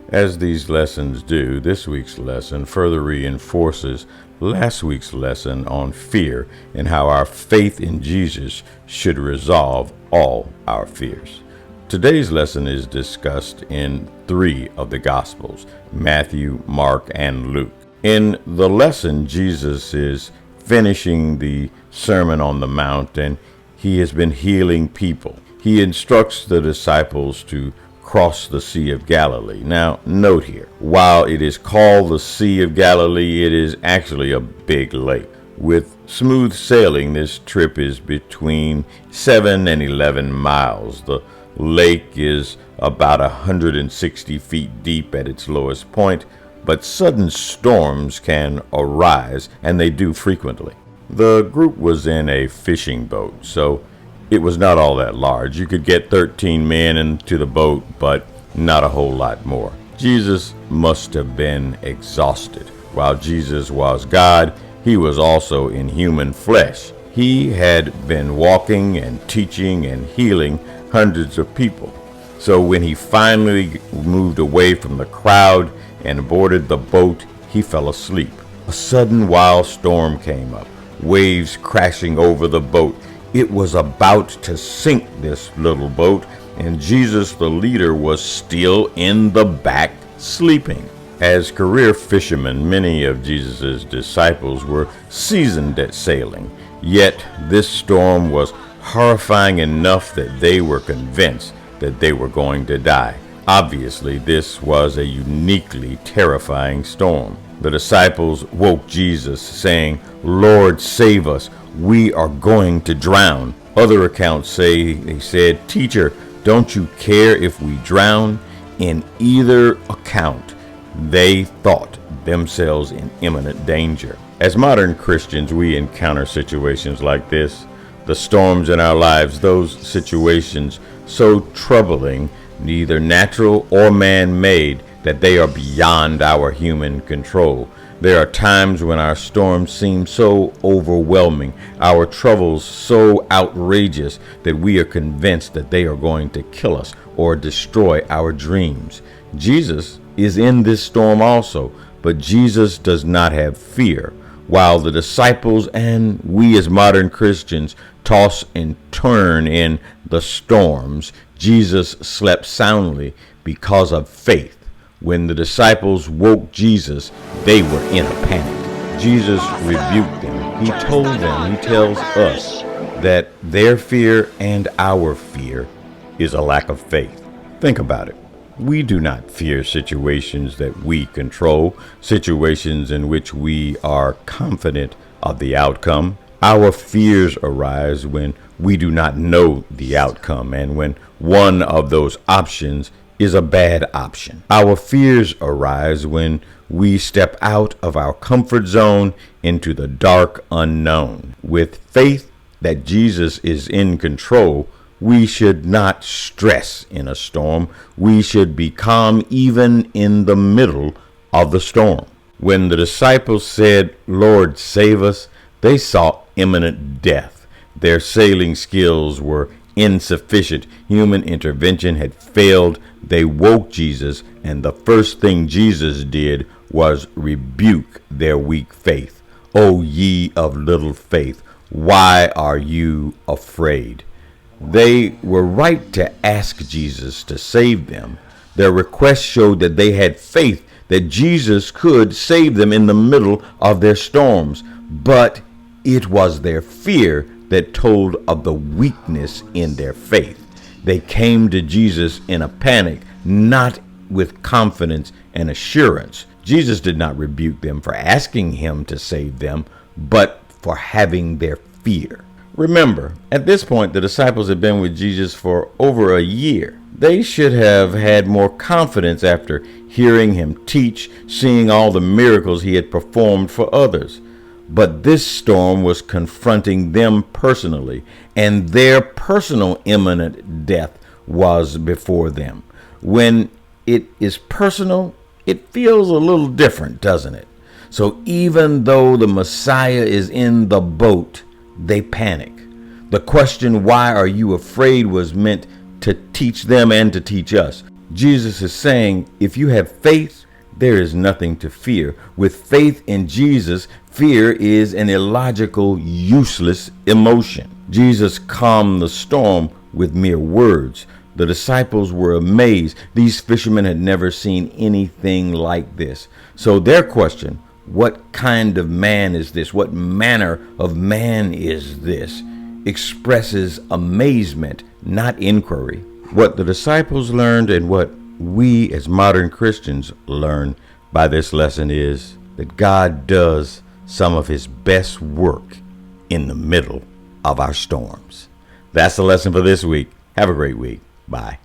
As these lessons do, this week's lesson further reinforces last week's lesson on fear and how our faith in Jesus should resolve all our fears. Today's lesson is discussed in 3 of the Gospels, Matthew, Mark, and Luke. In the lesson, Jesus is finishing the Sermon on the Mount, and he has been healing people. He instructs the disciples to cross the Sea of Galilee. Now, note here, while it is called the Sea of Galilee, it is actually a big lake. With smooth sailing, this trip is between 7 and 11 miles. The lake is about 160 feet deep at its lowest point, but sudden storms can arise, and they do frequently. The group was in a fishing boat, so it was not all that large. You could get 13 men into the boat, but not a whole lot more. Jesus must have been exhausted. While Jesus was God, he was also in human flesh. He had been walking and teaching and healing hundreds of people. So when he finally moved away from the crowd and boarded the boat, he fell asleep. A sudden wild storm came up, waves crashing over the boat. It was about to sink this little boat, and Jesus, the leader, was still in the back sleeping. As career fishermen, many of Jesus' disciples were seasoned at sailing, yet this storm was horrifying enough that they were convinced that they were going to die. Obviously, this was a uniquely terrifying storm. The disciples woke Jesus, saying, "Lord, save us. We are going to drown." Other accounts say they said, "Teacher, don't you care if we drown?" In either account, they thought themselves in imminent danger. As modern Christians, we encounter situations like this. The storms in our lives, those situations so troubling, neither natural or man-made, that they are beyond our human control. There are times when our storms seem so overwhelming, our troubles so outrageous, that we are convinced that they are going to kill us or destroy our dreams. Jesus is in this storm also, but Jesus does not have fear. While the disciples and we as modern Christians toss and turn in the storms, Jesus slept soundly because of faith. When the disciples woke Jesus, they were in a panic. Jesus rebuked them. He told them, he tells us, that their fear and our fear is a lack of faith. Think about it. We do not fear situations that we control, situations in which we are confident of the outcome. Our fears arise when we do not know the outcome and when one of those options is a bad option. Our fears arise when we step out of our comfort zone into the dark unknown. With faith that Jesus is in control, we should not stress in a storm. We should be calm even in the middle of the storm. When the disciples said, "Lord, save us," they saw imminent death. Their sailing skills were insufficient. Human intervention had failed. They woke Jesus, and the first thing Jesus did was rebuke their weak faith. "O ye of little faith, why are you afraid?" They were right to ask Jesus to save them. Their request showed that they had faith that Jesus could save them in the middle of their storms, but it was their fear that told of the weakness in their faith. They came to Jesus in a panic, not with confidence and assurance. Jesus did not rebuke them for asking him to save them, but for having their fear. Remember, at this point, the disciples had been with Jesus for over a year. They should have had more confidence after hearing him teach, seeing all the miracles he had performed for others. But this storm was confronting them personally, and their personal imminent death was before them. When it is personal, it feels a little different, doesn't it? So even though the Messiah is in the boat, they panic. The question, "Why are you afraid?" was meant to teach them and to teach us. Jesus is saying, if you have faith, there is nothing to fear. With faith in Jesus, fear is an illogical, useless emotion. Jesus calmed the storm with mere words. The disciples were amazed. These fishermen had never seen anything like this. So their question, what kind of man is this? What manner of man is this? Expresses amazement, not inquiry. What the disciples learned and what we as modern Christians learn by this lesson is that God does some of his best work in the middle of our storms. That's the lesson for this week. Have a great week. Bye.